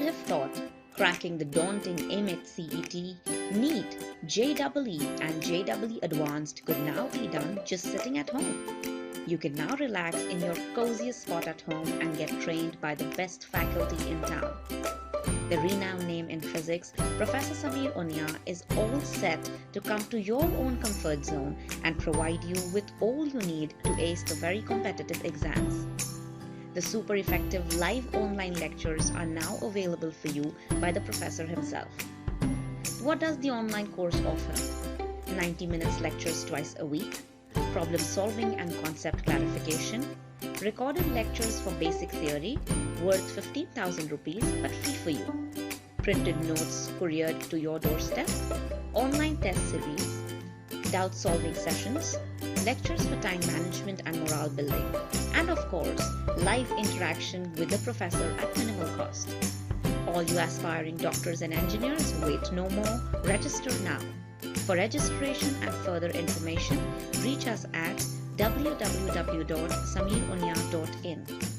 have thought cracking the daunting AIMET CET, NEET, JEE and JEE Advanced could now be done just sitting at home. You can now relax in your coziest spot at home and get trained by the best faculty in town. The renowned name in physics, Professor Samir Unia, is all set to come to your own comfort zone and provide you with all you need to ace the very competitive exams. The super effective live online lectures are now available for you by the professor himself. What does the online course offer? 90 minutes lectures twice a week, problem solving and concept clarification, recorded lectures for basic theory worth 15,000 rupees but free for you, printed notes couriered to your doorstep, online test series, doubt solving sessions, lectures for time management and morale building, and of course, live interaction with the professor at minimal cost. All you aspiring doctors and engineers, wait no more, register now. For registration and further information, reach us at www.samirunia.in.